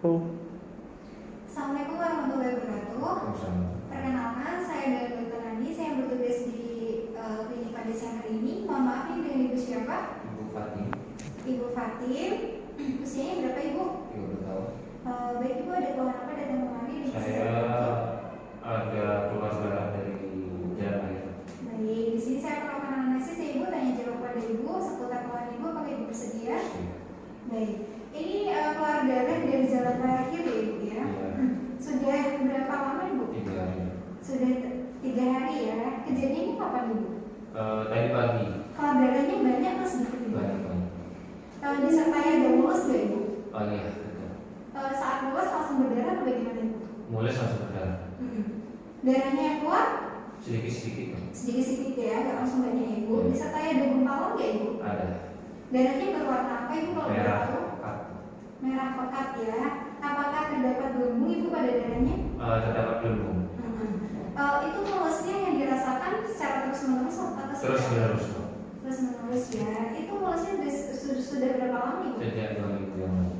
Assalamualaikum warahmatullahi wabarakatuh. Perkenalkan, saya adalah Dr. Rani. Saya bertugas di klinik pada siang hari ini. Mohon maaf ini dengan Ibu siapa? Ibu Fatim. Ibu Fatim. Usianya berapa Ibu? 30 tahun. Baik Ibu, ada keluhan apa datang kemari? Saya ada keluar darah dari jalan air. Baik, di sini saya akan melakukan analisis. Ibu tanya jawab pada Ibu seputar keluhan Ibu. Apakah Ibu bersedia? Baik. Ini keluar darah dari jalan terakhir ya Ibu ya? Iya. Sudah berapa lama Ibu? 3 hari. Sudah 3 hari ya. Kejadiannya kapan Ibu? Tadi pagi. Keluar darahnya banyak atau sedikit Ibu? Banyak. Disertai ada mulus gak Ibu? Oh iya, betul. Saat mulus langsung berdarah atau bagaimana Ibu? Mulai langsung berdarah. Darahnya yang keluar? Sedikit-sedikit. Sedikit-sedikit ya, gak langsung banyak ya Ibu. Disertai ada gumpalan gak Ibu? Ada. Darahnya berwarna apa Ibu kalau boleh Merah tahu? pekat. Merah pekat ya. Apakah terdapat gelembung Ibu pada darahnya? Terdapat gelembung. Itu mulusnya yang dirasakan secara terus-menerus atau Terus-menerus. terus-menerus ya. Itu mulusnya sudah berapa lama Ibu? Sejak 2 minggu yang lalu.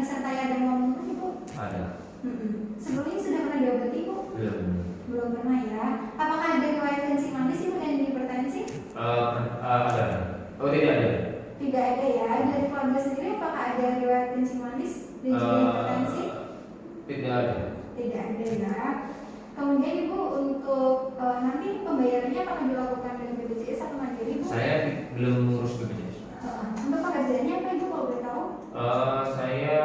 Disertai ada ngomong Ibu? Ada. Sebelumnya sudah pernah diobati Ibu? Belum. Belum pernah ya. Apakah ada riwayat tensi manis Ibu dan hipertensi? Ada. Oh tidak ada. Tidak ada ya. Dari keluarga sendiri apakah ada riwayat tensi manis dan juga hipertensi? Tidak ada. Tidak ada ya. Kemudian Ibu untuk nanti pembayarannya apakah dilakukan dengan BPJS atau mandiri Ibu? Saya belum ngurus BPJS. Untuk pekerjaannya apa Ibu kalau boleh tahu? Saya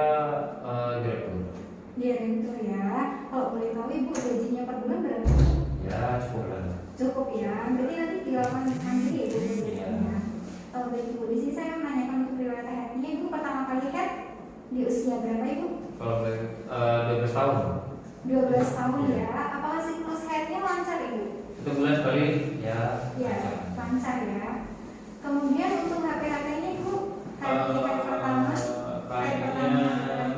direktur. Direktur ya. Kalau boleh tahu Ibu gajinya per bulan berapa? Ya cukup lah. Cukup ya. Berarti nanti dilakukan mandiri ya Ibu? Iya. Kalau baik Ibu, di sini saya menanyakan untuk riwayat sehatnya Ibu pertama kali kan di usia berapa Ibu? Kalau 12 tahun. 12 tahun ya. Apakah siklus haidnya lancar Ibu? 1 bulan sekali ya. Ya, lancar ya. Kemudian untuk HPHT-nya Ibu, hari pertama, Kayaknya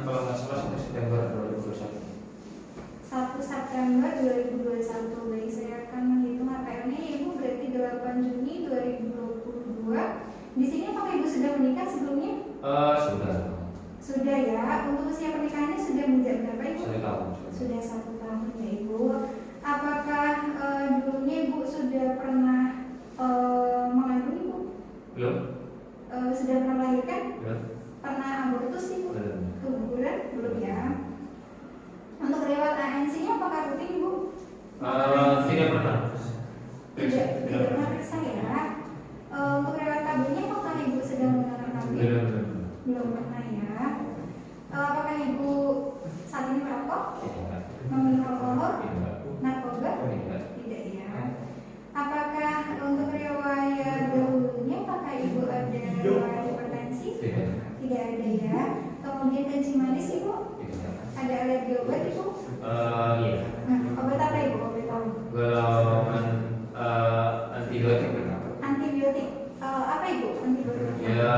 kalau nggak salah 1 September 2021. 1 September 2021. Baik, saya akan menghitung HPL-nya Ibu berarti 8 Juni 2022. Di sini apakah Ibu sudah menikah sebelumnya? Sudah. Sudah ya. Untuk usia pernikahannya sudah menjadi berapa Ibu? 1 tahun. Sudah 1 tahun ya Ibu. Apakah dulunya Ibu sudah pernah mengandung Ibu? Belum. Sudah pernah melahirkan? Belum. Pernah abortus Ibu? Belum. Keguguran? Belum ya. Untuk riwayat ANC-nya apakah rutin Ibu? Tidak pernah. Tidak pernah periksa ya. Untuk riwayat KB-nya apakah Ibu sedang menggunakan KB? Belum pernah ya. Apakah Ibu saat ini merokok? Tidak. Meminum alkohol? Tidak. Narkoba? Tidak. Tidak ya. Apakah untuk riwayat dahulunya apakah Ibu ada riwayat hipertensi? Tidak. Tidak ada ya. Kemudian kencing manis Ibu? Tidak. Ada alergi obat Ibu? Iya. Obat apa Ibu? Obat tahu? Golongan antibiotik. Antibiotik. Apa Ibu? Antibiotik? Ya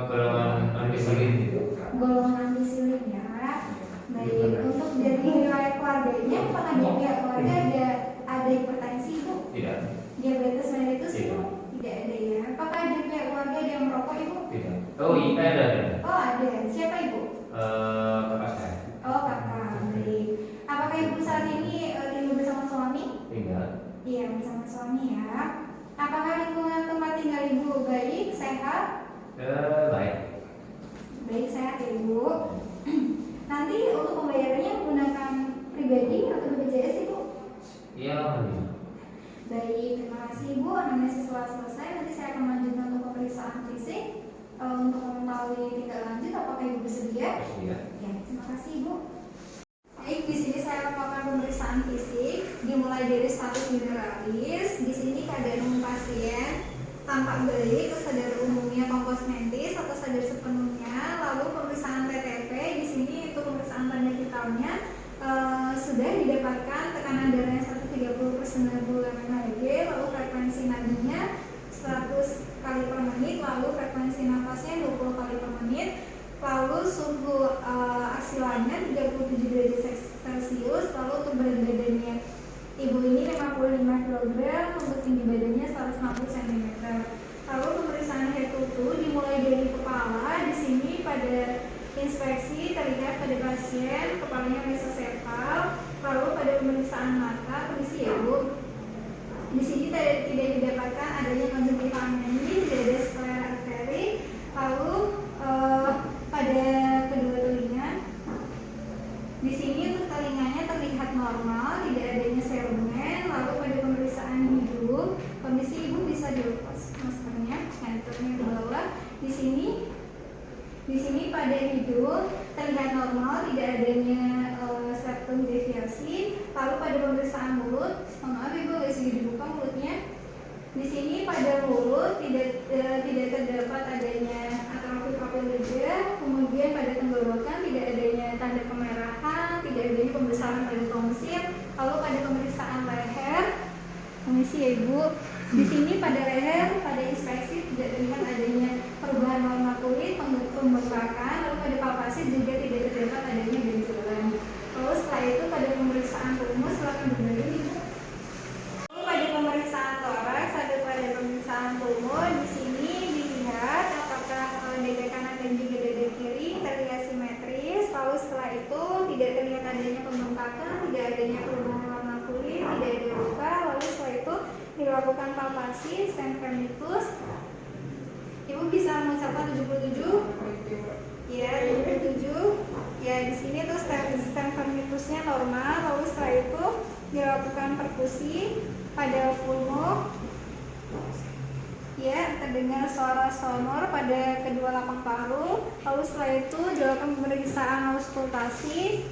golongan ampicillin gitu. Golongan ampicillin ya. Baik. Untuk dari riwayat keluarganya apakah di pihak keluarga ada hipertensi Ibu? Tidak. Diabetes mellitus Tidak. Ibu? Tidak ada ya. Apakah di pihak keluarga ada yang merokok Ibu? Tidak. Oh iya ada. Oh ada. Siapa Ibu? Kakak saya. Oh kakak. Baik. Apakah Ibu saat ini tinggal bersama suami? Tidak. Iya bersama suami ya. Apakah lingkungan tempat tinggal Ibu baik, sehat? Baik. Baik, sehat ya Ibu. Nanti untuk pembayarannya menggunakan pribadi atau BPJS Ibu? Iya. Baik, terima kasih Ibu. Analisis setelah selesai, nanti saya akan melanjutkan untuk pemeriksaan fisik untuk mengetahui tindak lanjut. Apakah Ibu bersedia? Iya. Ya, terima kasih Ibu. Baik, di sini saya akan melakukan pemeriksaan fisik, dimulai dari status generalis. Di sini keadaan umum pasien tampak baik, kesadaran umumnya kompos mentis atau sadar sepenuhnya. Lalu pemeriksaan TTP di sini untuk pemeriksaan tanda vitalnya sudah didapatkan tekanan darahnya 130/90 mmHg, lalu frekuensi nadinya 100 kali per menit, lalu frekuensi nafasnya 20 kali per menit, lalu suhu aksilanya 37 derajat Celcius, lalu untuk berat badannya Ibu ini 55 kg, untuk tinggi badannya 160 cm. Lalu pemeriksaan head to toe dimulai dari kepala. Di sini pada inspeksi terlihat pada pasien kepalanya mesosefal. Lalu pada pemeriksaan mata, permisi ya Bu. Di sini tidak didapatkan adanya konjungtiva ameni, tidak ada sklera arteri. Lalu pada kedua telinga, di sini untuk telinganya terlihat normal, tidak adanya serumen. Lalu pada pemeriksaan hidung, kondisi ibu bisa dilepas maskernya, senternya ke bawah. Di sini pada hidung terlihat normal, tidak adanya septum deviasi. Lalu pada pemeriksaan mulut, maaf ibu nggak bisa dibuka mulutnya. Di sini pada mulut tidak terdapat adanya atrofi papil lidah. Kemudian pada tenggorokan tidak adanya tanda kemerahan, tidak adanya pembesaran pada tonsil. Lalu pada pemeriksaan leher, permisi ya ibu. Di sini pada leher, pada inspeksi tidak terlihat adanya perubahan warna kulit, pembengkakan. Lalu pada palpasi juga tidak terdapat adanya benjolan. Lalu setelah itu pada pemeriksaan rumus, silakan berbagi ibu. Lalu pada pemeriksaan toraks, ada pada pemeriksaan tumor. Di sini dilihat apakah dada kanan dan juga dada kiri terlihat simetris. Lalu setelah itu tidak terlihat adanya pembengkakan, tidak adanya perubahan warna kulit, tidak ada luka. Lalu setelah itu dilakukan palpasi, stent vermitus. Ibu bisa mengucapkan 77? Ya, 77. Ya, di sini tuh stent vermitusnya normal. Lalu setelah itu dilakukan perkusi pada pulmo. Ya, terdengar suara sonor pada kedua lapang paru. Lalu setelah itu dilakukan pemeriksaan auskultasi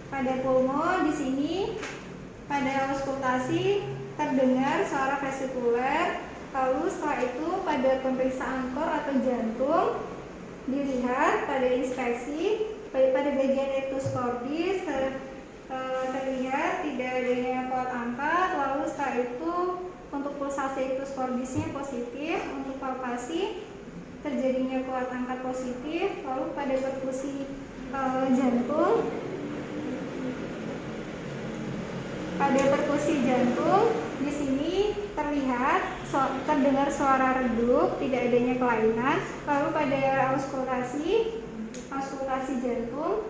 pada pulmo. Di sini pada auskultasi terdengar suara vesikuler. Lalu setelah itu pada pemeriksaan kor atau jantung dilihat pada inspeksi pada bagian rectus cordis terlihat tidak adanya kuat angkat. Lalu setelah itu untuk pulsasi rectus cordisnya positif. Untuk palpasi terjadinya kuat angkat positif. Lalu pada perfusi jantung, pada perkusi jantung di sini terdengar suara redup, tidak adanya kelainan. Lalu pada auskultasi jantung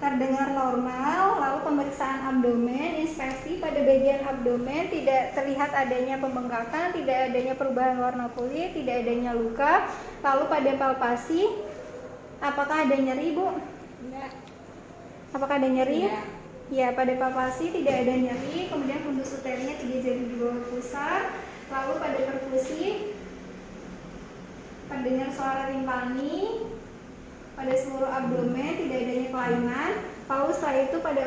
terdengar normal. Lalu pemeriksaan abdomen, inspeksi pada bagian abdomen tidak terlihat adanya pembengkakan, tidak adanya perubahan warna kulit, tidak adanya luka. Lalu pada palpasi, apakah ada nyeri Bu? Enggak. Apakah ada nyeri? Ya. Ya, pada palpasi tidak ada nyeri. Kemudian fundus uternya 3 jari di bawah pusat. Lalu pada perfusi terdengar suara timpani. Pada seluruh abdomen tidak adanya kelainan. Lalu setelah itu pada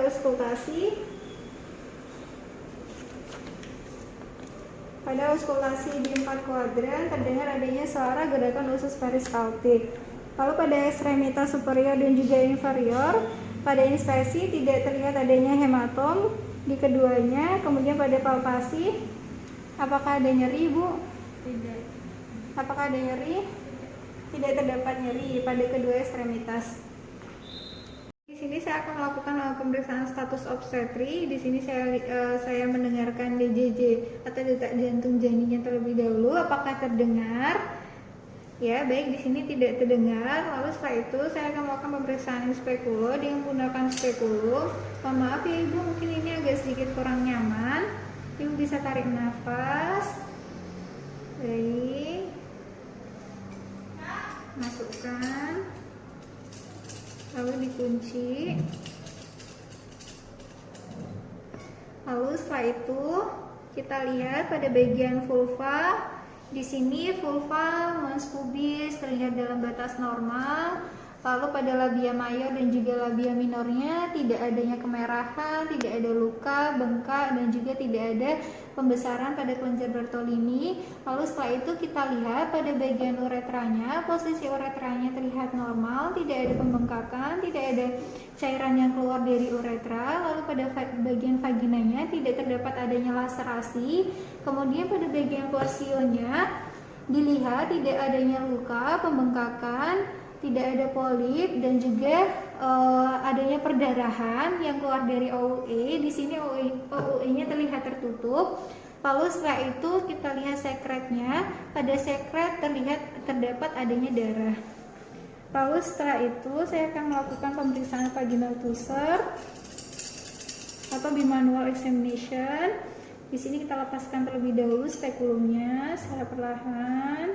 auskultasi di 4 kuadran terdengar adanya suara gerakan usus peristaltik. Lalu pada ekstremitas superior dan juga inferior pada inspeksi tidak terlihat adanya hematom di keduanya. Kemudian pada palpasi, apakah ada nyeri Bu? Tidak. Apakah ada nyeri? Tidak terdapat nyeri pada kedua ekstremitas. Di sini saya akan melakukan pemeriksaan status obstetri. Di sini saya mendengarkan DJJ atau detak jantung janinnya terlebih dahulu. Apakah terdengar? Ya, baik, di sini tidak terdengar. Lalu setelah itu saya akan melakukan pemeriksaan spekulo dengan menggunakan spekulum. Mohon maaf ya Ibu, mungkin ini agak sedikit kurang nyaman. Ibu bisa tarik nafas. Baik. Masukkan. Lalu dikunci. Lalu setelah itu kita lihat pada bagian vulva. Di sini vulva mons pubis terlihat dalam batas normal. Lalu pada labia mayor dan juga labia minornya tidak adanya kemerahan, tidak ada luka, bengkak, dan juga tidak ada pembesaran pada kelenjar Bartolini. Lalu setelah itu kita lihat pada bagian uretranya, posisi uretranya terlihat normal, tidak ada pembengkakan, tidak ada cairan yang keluar dari uretra. Lalu pada bagian vaginanya tidak terdapat adanya laserasi. Kemudian pada bagian porsionya dilihat tidak adanya luka, pembengkakan, tidak ada polip, dan juga adanya perdarahan yang keluar dari OUE. Di sini OUE-nya terlihat tertutup. Lalu setelah itu kita lihat sekretnya. Pada sekret terdapat adanya darah. Lalu setelah itu saya akan melakukan pemeriksaan vaginal toucher atau bimanual examination. Di sini kita lepaskan terlebih dahulu spekulumnya secara perlahan.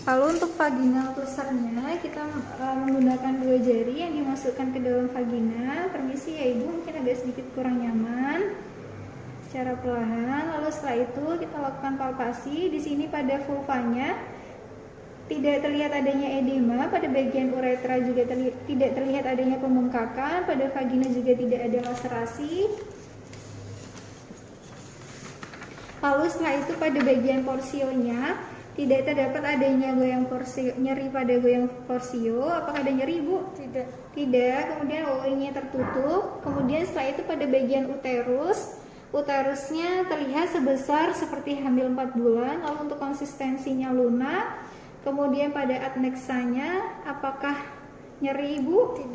Lalu untuk vaginal touchernya kita menggunakan 2 jari yang dimasukkan ke dalam vagina. Permisi ya ibu, mungkin agak sedikit kurang nyaman. Secara perlahan. Lalu setelah itu kita lakukan palpasi. Di sini pada vulvanya tidak terlihat adanya edema, pada bagian uretra juga tidak terlihat adanya pembengkakan, pada vagina juga tidak ada laserasi. Lalu setelah itu pada bagian porsionya tidak terdapat adanya nyeri pada goyang porsio. Apakah ada nyeri, Bu? Tidak. Kemudian OI-nya tertutup. Kemudian setelah itu pada bagian uterusnya terlihat sebesar seperti hamil 4 bulan. Lalu untuk konsistensinya lunak. Kemudian pada adnexanya apakah nyeri, Ibu?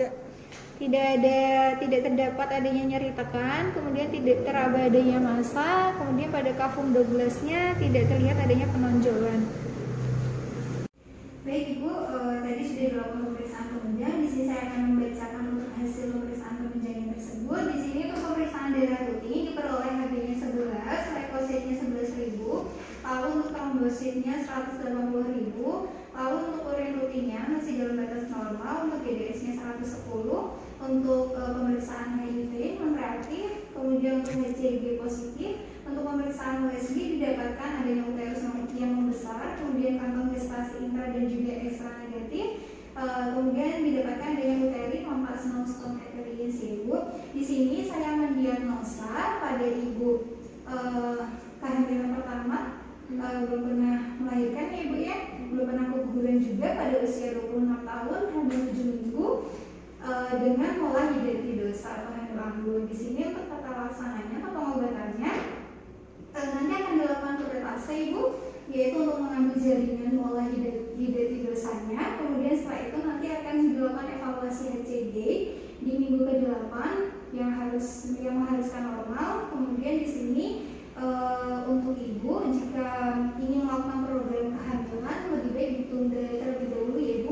Tidak terdapat adanya nyeri tekan. Kemudian tidak teraba adanya massa. Kemudian pada kafum Douglasnya tidak terlihat adanya penonjolan. Baik Ibu, tadi sudah dilakukan pemeriksaan penunjang. Di sini saya akan membacakan untuk hasil pemeriksaan penunjang tersebut. Di sini untuk pemeriksaan darah rutin diperoleh HB-nya 11, leukositnya 11.000. Lalu untuk trombositnya 180.000. Lalu untuk urin rutinnya masih dalam batas normal. Untuk GDS-nya 110. Untuk pemeriksaan HIV non reaktif. Kemudian untuk HCG positif. Untuk pemeriksaan USG didapatkan adanya uterus yang membesar. Kemudian kantong gestasi intra dan juga ekstra negatif. Kemudian didapatkan adanya uterin non-carcinoma stone epithelium ibu. Di sini saya mendiagnosa pada ibu kehamilan pertama. Belum pernah melahirkan ya ibu ya, belum pernah keguguran juga pada usia 26 tahun, hamil 7 minggu dengan pola hidratidosa atau hamil. Di sini untuk tata laksananya atau pengobatannya nanti akan dilakukan turetase ibu, yaitu untuk mengambil jaringan pola hidratidosanya. Kemudian setelah itu nanti akan dilakukan evaluasi HCG di minggu ke-8 yang mengharuskan normal. Kemudian di sini untuk ibu jika ingin melakukan program kehamilan lebih baik ditunda terlebih dahulu ya ibu,